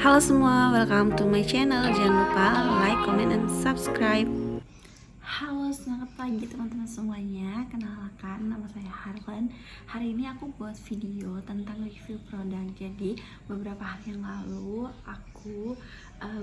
Halo semua, welcome to my channel. Jangan lupa like, comment, and subscribe. Halo, selamat pagi teman-teman semuanya. Kenalkan, nama saya Harlan. Hari ini aku buat video tentang review produk. Jadi beberapa hari yang lalu aku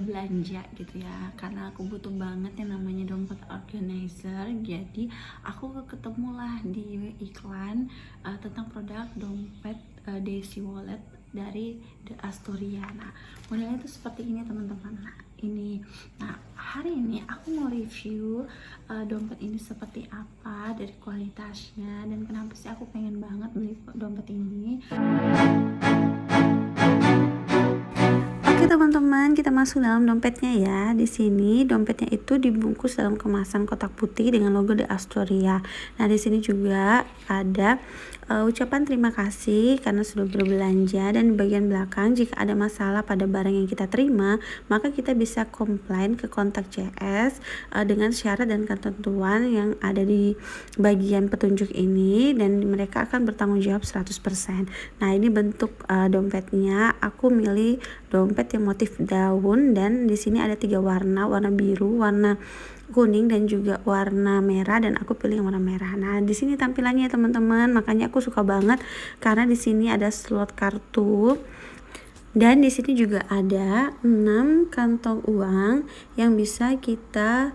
belanja gitu ya, karena aku butuh banget yang namanya dompet organizer. Jadi aku ketemulah di iklan tentang produk dompet Daisy Wallet dari The Astoria. Nah, modelnya itu seperti ini teman-teman. Nah, hari ini aku mau review dompet ini seperti apa, dari kualitasnya, dan kenapa sih aku pengen banget beli dompet ini. Oke teman-teman, kita masuk dalam dompetnya ya. Di sini dompetnya itu dibungkus dalam kemasan kotak putih dengan logo The Astoria. Nah, di sini juga ada ucapan terima kasih karena sudah berbelanja, dan di bagian belakang jika ada masalah pada barang yang kita terima, maka kita bisa komplain ke kontak CS dengan syarat dan ketentuan yang ada di bagian petunjuk ini, dan mereka akan bertanggung jawab 100%. Nah, ini bentuk dompetnya. Aku milih dompet yang motif daun, dan di sini ada 3 warna biru, warna kuning, dan juga warna merah, dan aku pilih yang warna merah. Nah, di sini tampilannya teman-teman, makanya aku suka banget karena di sini ada slot kartu. Dan di sini juga ada 6 kantong uang yang bisa kita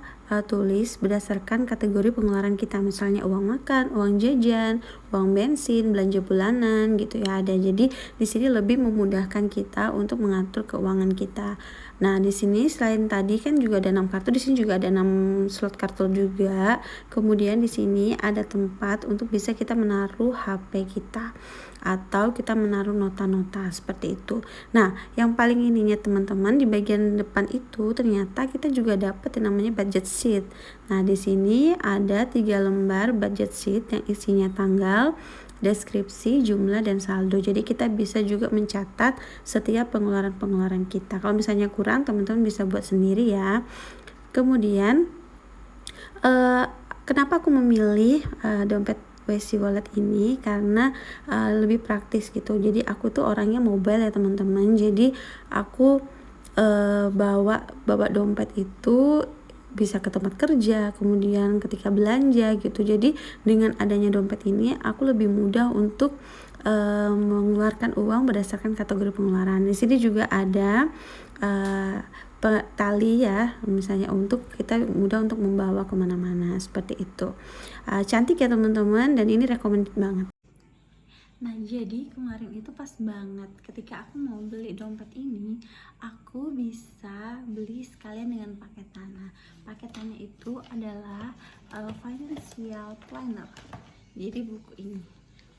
tulis berdasarkan kategori pengeluaran kita, misalnya uang makan, uang jajan, uang bensin, belanja bulanan gitu ya ada. Jadi di sini lebih memudahkan kita untuk mengatur keuangan kita. Nah, di sini selain tadi kan juga ada 6 kartu, di sini juga ada 6 slot kartu juga. Kemudian di sini ada tempat untuk bisa kita menaruh HP kita atau kita menaruh nota-nota seperti itu. Nah, yang paling ininya teman-teman, di bagian depan itu ternyata kita juga dapat yang namanya budget sheet. Nah, di sini ada 3 lembar budget sheet yang isinya tanggal, deskripsi, jumlah, dan saldo. Jadi kita bisa juga mencatat setiap pengeluaran kita. Kalau misalnya kurang, teman-teman bisa buat sendiri ya. Kemudian kenapa aku memilih dompet Daisy Wallet ini, karena lebih praktis gitu. Jadi aku tuh orangnya mobile ya teman-teman. Jadi aku bawa dompet itu bisa ke tempat kerja, kemudian ketika belanja gitu. Jadi dengan adanya dompet ini aku lebih mudah untuk mengeluarkan uang berdasarkan kategori pengeluaran. Di sini juga ada tali ya, misalnya untuk kita mudah untuk membawa kemana-mana seperti itu. Cantik ya teman-teman, dan ini recommended banget. Nah, jadi kemarin itu pas banget ketika aku mau beli dompet ini, aku bisa beli sekalian dengan paketan. Nah, paketannya itu adalah financial planner. Jadi buku ini.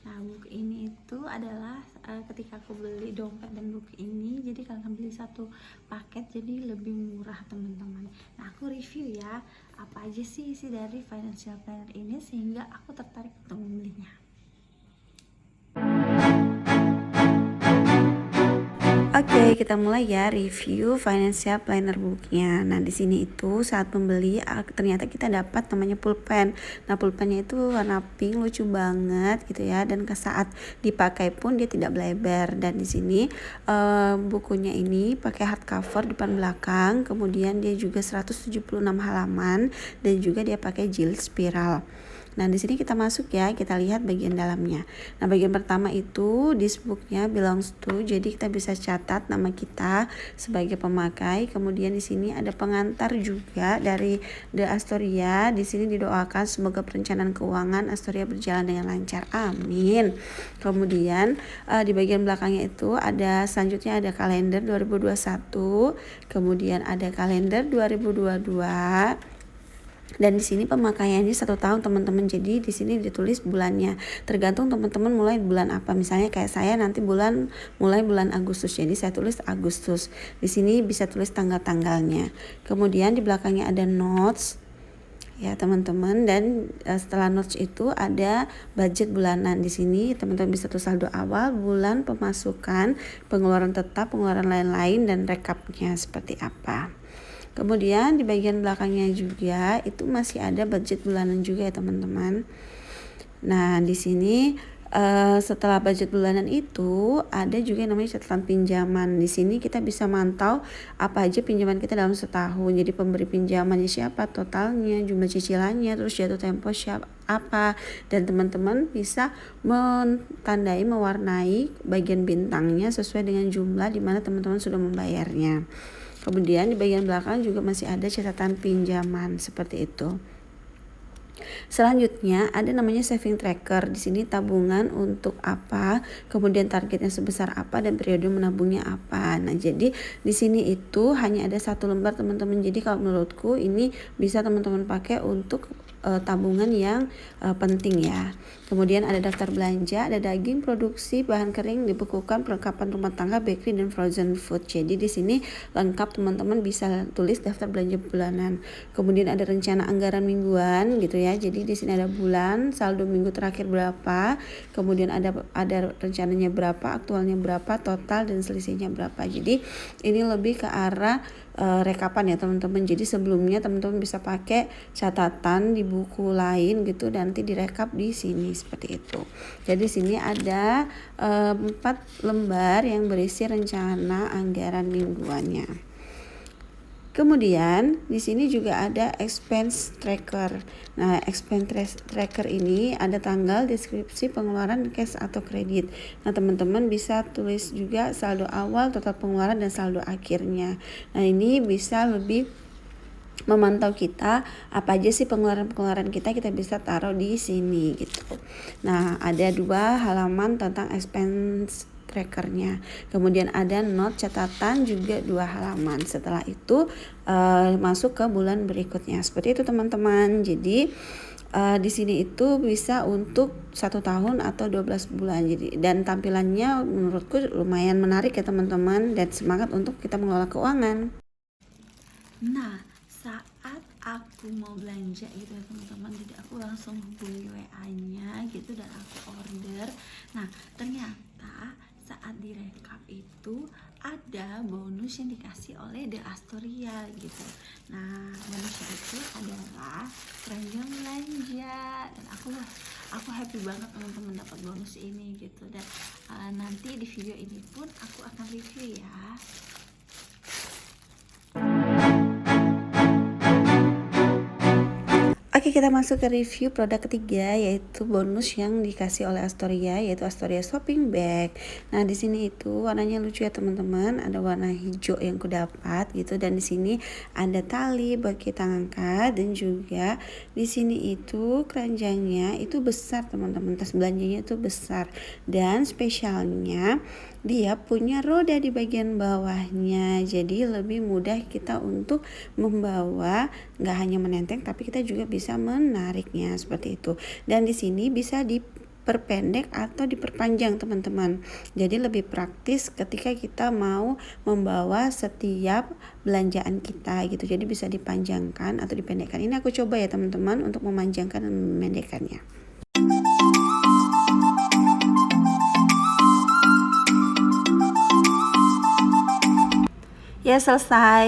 Nah, buku ini itu adalah ketika aku beli dompet dan buku ini, jadi karena beli satu paket jadi lebih murah teman-teman. Nah, aku review ya apa aja sih isi dari financial planner ini sehingga aku tertarik untuk membelinya. Oke, kita mulai ya review financial planner booknya. Nah, di sini itu saat membeli ternyata kita dapat namanya pulpen. Nah, pulpennya itu warna pink, lucu banget gitu ya, dan saat dipakai pun dia tidak melebar. Dan di sini bukunya ini pakai hardcover depan belakang, kemudian dia juga 176 halaman, dan juga dia pakai jilid spiral. Nah, di sini kita masuk ya, kita lihat bagian dalamnya. Nah, bagian pertama itu this booknya belongs to, jadi kita bisa catat nama kita sebagai pemakai. Kemudian di sini ada pengantar juga dari The Astoria. Di sini didoakan semoga perencanaan keuangan Astoria berjalan dengan lancar. Amin. Kemudian di bagian belakangnya itu ada selanjutnya ada kalender 2021, kemudian ada kalender 2022. Dan di sini pemakaiannya 1 tahun teman-teman. Jadi di sini ditulis bulannya. Tergantung teman-teman mulai bulan apa. Misalnya kayak saya nanti mulai bulan Agustus. Jadi saya tulis Agustus. Di sini bisa tulis tanggal-tanggalnya. Kemudian di belakangnya ada notes ya teman-teman, dan setelah notes itu ada budget bulanan. Di sini teman-teman bisa tulis saldo awal, bulan, pemasukan, pengeluaran tetap, pengeluaran lain-lain, dan rekapnya seperti apa. Kemudian di bagian belakangnya juga itu masih ada budget bulanan juga ya teman-teman. Nah, di sini setelah budget bulanan itu ada juga yang namanya catatan pinjaman. Di sini kita bisa mantau apa aja pinjaman kita dalam setahun. Jadi pemberi pinjamannya siapa, totalnya, jumlah cicilannya, terus jatuh tempo siapa apa, dan teman-teman bisa mentandai, mewarnai bagian bintangnya sesuai dengan jumlah di mana teman-teman sudah membayarnya. Kemudian di bagian belakang juga masih ada catatan pinjaman seperti itu. Selanjutnya ada namanya saving tracker. Di sini tabungan untuk apa, kemudian targetnya sebesar apa, dan periode menabungnya apa. Nah, jadi di sini itu hanya ada satu lembar teman-teman. Jadi kalau menurutku ini bisa teman-teman pakai untuk tabungan yang penting ya. Kemudian ada daftar belanja, ada daging, produksi, bahan kering, dibekukan, perlengkapan rumah tangga, bakery, dan frozen food. Jadi di sini lengkap, teman-teman bisa tulis daftar belanja bulanan. Kemudian ada rencana anggaran mingguan gitu ya. Jadi di sini ada bulan, saldo minggu terakhir berapa, kemudian ada rencananya berapa, aktualnya berapa, total dan selisihnya berapa. Jadi ini lebih ke arah rekapan ya teman-teman. Jadi sebelumnya teman-teman bisa pakai catatan di buku lain gitu, dan nanti direkap di sini seperti itu. Jadi sini ada 4 lembar yang berisi rencana anggaran mingguannya. Kemudian di sini juga ada expense tracker. Nah, expense tracker ini ada tanggal, deskripsi, pengeluaran, cash atau kredit. Nah, teman-teman bisa tulis juga saldo awal, total pengeluaran, dan saldo akhirnya. Nah, ini bisa lebih memantau kita apa aja sih pengeluaran kita bisa taruh di sini gitu. Nah, ada 2 halaman tentang expense trackernya. Kemudian ada note catatan juga 2 halaman. Setelah itu masuk ke bulan berikutnya. Seperti itu teman-teman. Jadi di sini itu bisa untuk 1 tahun atau 12 bulan. Jadi dan tampilannya menurutku lumayan menarik ya teman-teman, dan semangat untuk kita mengelola keuangan. Nah, saat aku mau belanja gitu ya teman-teman, jadi aku langsung hubungi WA-nya gitu dan aku order. Nah, ternyata saat direkap itu ada bonus yang dikasih oleh The Astoria gitu. Nah, bonusnya itu adalah keranjang belanja, dan aku happy banget teman-teman dapat bonus ini gitu. Dan nanti di video ini pun aku akan review ya. Oke, kita masuk ke review produk ketiga, yaitu bonus yang dikasih oleh Astoria, yaitu Astoria shopping bag. Nah, di sini itu warnanya lucu ya teman-teman, ada warna hijau yang aku dapat gitu, dan di sini ada tali buat kita angkat, dan juga di sini itu keranjangnya itu besar teman-teman, tas belanjanya itu besar, dan spesialnya dia punya roda di bagian bawahnya, jadi lebih mudah kita untuk membawa, nggak hanya menenteng tapi kita juga bisa menariknya seperti itu. Dan di sini bisa diperpendek atau diperpanjang teman-teman, jadi lebih praktis ketika kita mau membawa setiap belanjaan kita gitu. Jadi bisa dipanjangkan atau dipendekkan. Ini aku coba ya teman-teman untuk memanjangkan dan memendekkannya. Ya, selesai.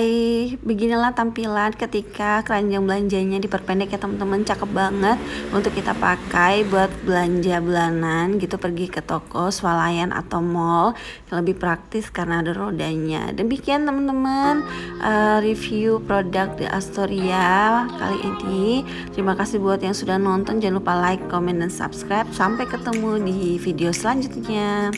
Beginilah tampilan ketika keranjang belanjanya diperpendek ya teman-teman. Cakep banget untuk kita pakai buat belanja bulanan gitu, pergi ke toko, swalayan atau mall. Lebih praktis karena ada rodanya. Demikian teman-teman review produk The Astoria kali ini. Terima kasih buat yang sudah nonton. Jangan lupa like, comment, dan subscribe. Sampai ketemu di video selanjutnya.